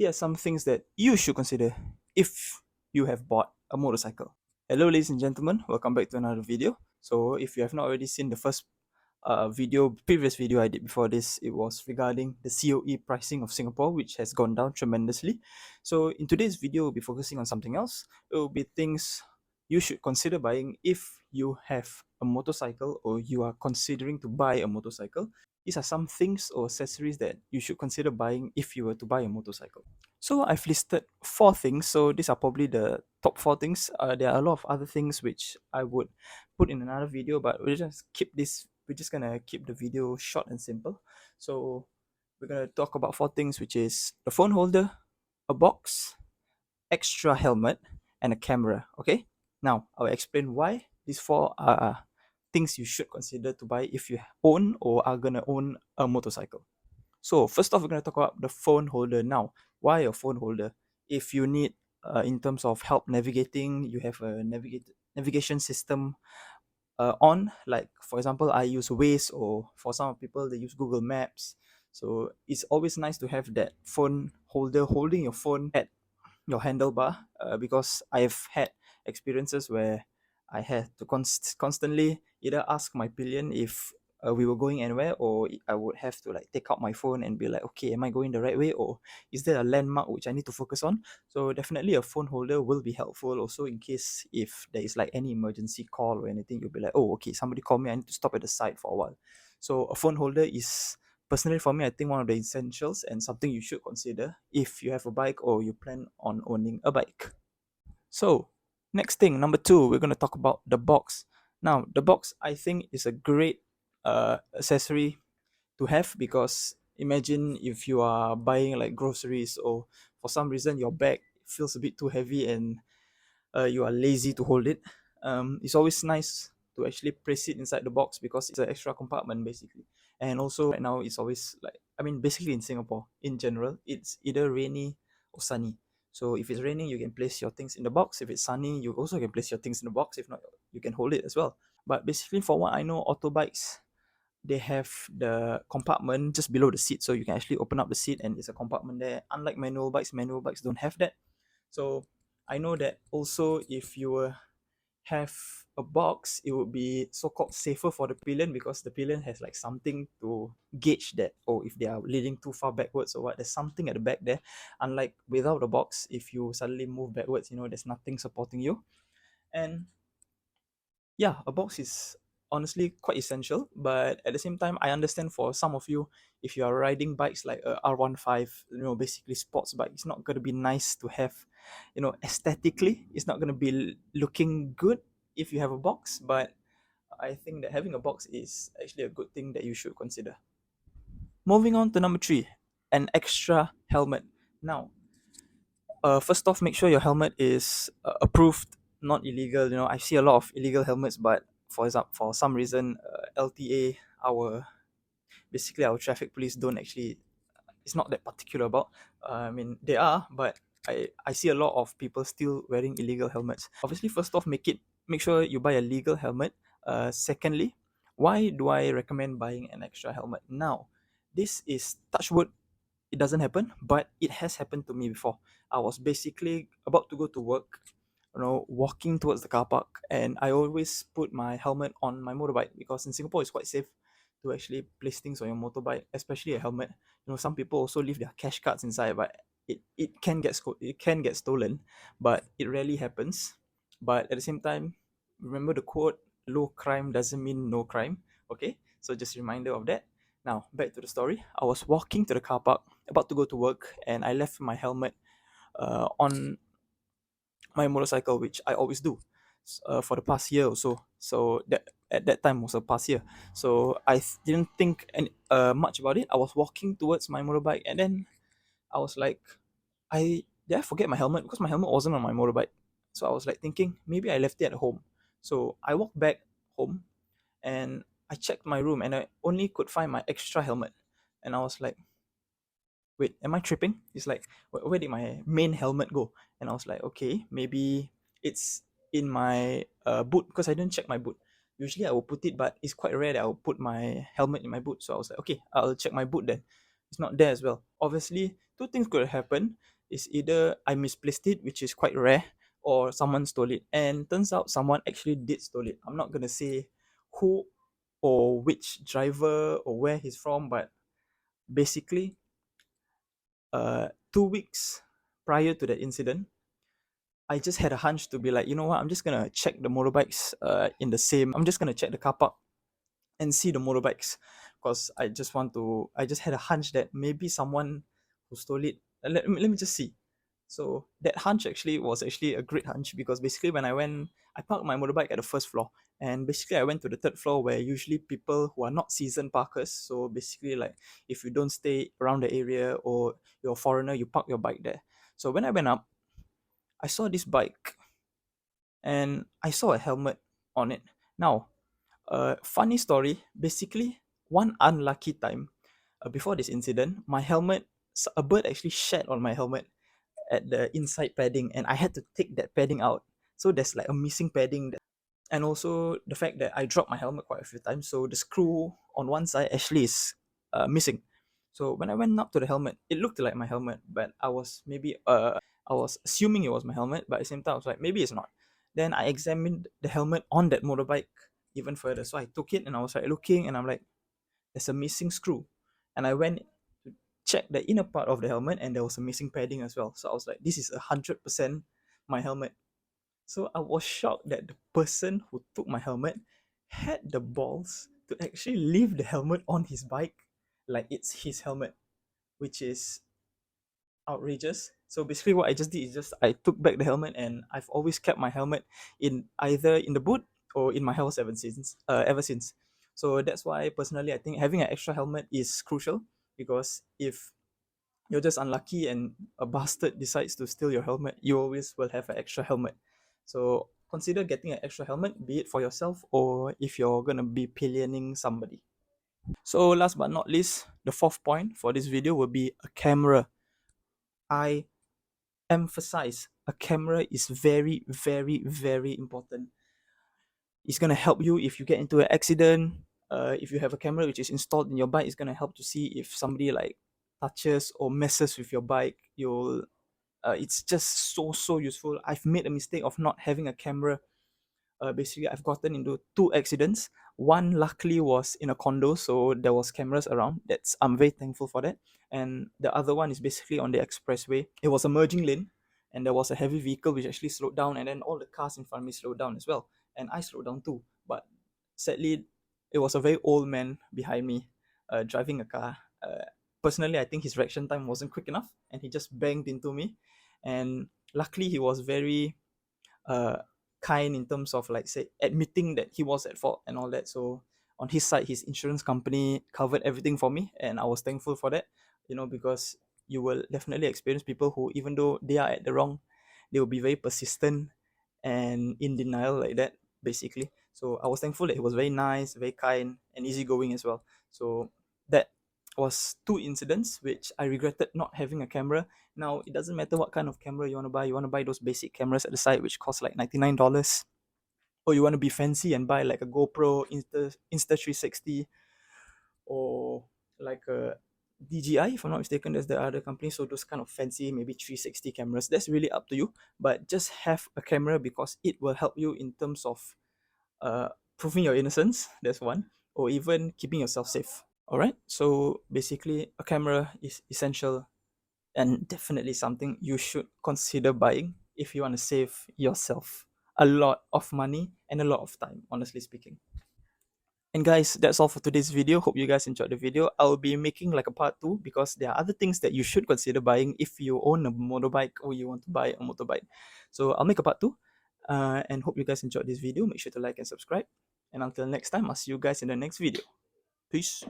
here are some things that you should consider if you have bought a motorcycle. Hello, ladies and gentlemen, welcome back to another video. So, if you have not already seen the first previous video I did before this, it was regarding the COE pricing of Singapore, which has gone down tremendously. So, in today's video, we'll be focusing on something else. It will be things you should consider buying if you have a motorcycle or you are considering to buy a motorcycle. These are some things or accessories that you should consider buying if you were to buy a motorcycle. So I've listed four things. So these are probably the top four things. There are a lot of other things which I would put in another video, but we'll just keep this. We're just gonna keep the video short and simple. So we're gonna talk about four things, which is the phone holder, a box, extra helmet, and a camera. Okay. Now I'll explain why these four are things you should consider to buy if you own or are gonna own a motorcycle. So first off, we're gonna talk about the phone holder now. Why a phone holder? If you need, in terms of help navigating, you have a navigation system on. Like for example, I use Waze, or for some people they use Google Maps. So it's always nice to have that phone holder holding your phone at your handlebar, because I've had experiences where I had to constantly either ask my pillion if we were going anywhere, or I would have to like take out my phone and be like, okay, am I going the right way, or is there a landmark which I need to focus on? So definitely a phone holder will be helpful also, in case if there is like any emergency call or anything, you'll be like, oh, okay, somebody called me, I need to stop at the side for a while. So a phone holder is, personally for me, I think one of the essentials and something you should consider if you have a bike or you plan on owning a bike. So next thing, number two, we're going to talk about the box. Now the box, I think, is a great accessory to have, because imagine if you are buying like groceries, or for some reason your bag feels a bit too heavy and you are lazy to hold it. It's always nice to actually place it inside the box, because it's an extra compartment basically. And also right now it's always like, I mean, basically in Singapore in general, it's either rainy or sunny. So if it's raining, you can place your things in the box. If it's sunny, you also can place your things in the box. If not, you can hold it as well. But basically, for what I know, auto bikes, they have the compartment just below the seat, so you can actually open up the seat and it's a compartment there. Unlike manual bikes don't have that. So I know that also, if you were have a box, it would be so-called safer for the pillion, because the pillion has like something to gauge that, or if they are leaning too far backwards or what, there's something at the back there. Unlike without a box, if you suddenly move backwards, there's nothing supporting you. And yeah, a box is honestly quite essential, but at the same time, I understand for some of you, if you are riding bikes like a R15, basically sports bike, it's not going to be nice to have, aesthetically, it's not going to be looking good if you have a box. But I think that having a box is actually a good thing that you should consider. Moving on to number three, an extra helmet. Now, first off, make sure your helmet is approved, not illegal. I see a lot of illegal helmets, but for example, for some reason, LTA, our basically our traffic police don't actually. It's not that particular about. I mean, they are, but I see a lot of people still wearing illegal helmets. Obviously, first off, make sure you buy a legal helmet. Secondly, why do I recommend buying an extra helmet? Now, this is touch wood, it doesn't happen, but it has happened to me before. I was basically about to go to work, walking towards the car park, and I always put my helmet on my motorbike, because in Singapore it's quite safe to actually place things on your motorbike, especially a helmet. Some people also leave their cash cards inside, but it can get stolen, but it rarely happens. But at the same time, remember the quote: "Low crime doesn't mean no crime." Okay, so just a reminder of that. Now, back to the story. I was walking to the car park, about to go to work, and I left my helmet on my motorcycle, which I always do for the past year or so. So that at that time was a past year. So didn't think much about it. I was walking towards my motorbike, and then I was like, did I forget my helmet? Because my helmet wasn't on my motorbike. So I was like thinking, maybe I left it at home. So I walked back home, and I checked my room, and I only could find my extra helmet. And I was like, wait, am I tripping? It's like, where did my main helmet go? And I was like, okay, maybe it's in my boot, because I didn't check my boot. Usually I will put it, but it's quite rare that I will put my helmet in my boot. So I was like, okay, I'll check my boot then. it's not there as well. Obviously, two things could happen. Is either I misplaced it, which is quite rare, or someone stole it. And turns out someone actually did stole it. I'm not gonna say who or which driver or where he's from, but basically, 2 weeks prior to that incident, I just had a hunch to be like, you know what, I'm just gonna check the motorbikes in the same. I'm just gonna check the car park and see the motorbikes, because I just had a hunch that maybe someone who stole it. Let me just see. So that hunch actually was actually a great hunch, because basically when I parked my motorbike at the first floor, and basically I went to the third floor where usually people who are not seasoned parkers. So basically, like, if you don't stay around the area or you're a foreigner, you park your bike there. So when I went up, I saw this bike and I saw a helmet on it. Now, funny story. Basically, one unlucky time before this incident, my helmet, a bird actually shat on my helmet at the inside padding, and I had to take that padding out. So there's like a missing padding, and also the fact that I dropped my helmet quite a few times, so the screw on one side actually is missing. So when I went up to the helmet, it looked like my helmet, but I was assuming it was my helmet, but at the same time I was like, maybe it's not. Then I examined the helmet on that motorbike even further. So I took it and I was like looking, and I'm like, there's a missing screw. And I went to check the inner part of the helmet, and there was a missing padding as well. So I was like, this is 100% my helmet. So I was shocked that the person who took my helmet had the balls to actually leave the helmet on his bike like it's his helmet, which is outrageous. So basically, what I just did is just I took back the helmet, and I've always kept my helmet in either in the boot or in my house ever since. So that's why personally I think having an extra helmet is crucial, because if you're just unlucky and a bastard decides to steal your helmet, you always will have an extra helmet. So consider getting an extra helmet, be it for yourself or if you're gonna be pillioning somebody. So last but not least, the fourth point for this video will be a camera. I emphasize a camera is very, very, very important. It's gonna help you if you get into an accident. If you have a camera which is installed in your bike, it's gonna help to see if somebody like touches or messes with your bike. It's just so useful. I've made a mistake of not having a camera. Basically, I've gotten into two accidents. One luckily was in a condo, so there was cameras around. I'm very thankful for that. And the other one is basically on the expressway. It was a merging lane, and there was a heavy vehicle which actually slowed down, and then all the cars in front of me slowed down as well, and I slowed down too. But sadly, it was a very old man behind me, driving a car. Personally, I think his reaction time wasn't quick enough, and he just banged into me. And luckily, he was very uh, kind in terms of, like, say, admitting that he was at fault and all that. So on his side, his insurance company covered everything for me, and I was thankful for that. Because you will definitely experience people who, even though they are at the wrong, they will be very persistent and in denial like that, basically. So I was thankful that he was very nice, very kind, and easygoing as well. So that was two incidents which I regretted not having a camera. Now, it doesn't matter what kind of camera you want to buy. You want to buy those basic cameras at the side which cost like $99, or you want to be fancy and buy like a GoPro Insta360, or like a DJI, if I'm not mistaken, that's the other company. So those kind of fancy, maybe 360 cameras, that's really up to you. But just have a camera, because it will help you in terms of uh, proving your innocence. That's one, or even keeping yourself safe. All right. So basically, a camera is essential, and definitely something you should consider buying if you want to save yourself a lot of money and a lot of time, honestly speaking. And guys, that's all for today's video. Hope you guys enjoyed the video. I'll be making like a part 2, because there are other things that you should consider buying if you own a motorbike or you want to buy a motorbike. So I'll make a part 2, and hope you guys enjoyed this video. Make sure to like and subscribe. And until next time, I'll see you guys in the next video. Peace.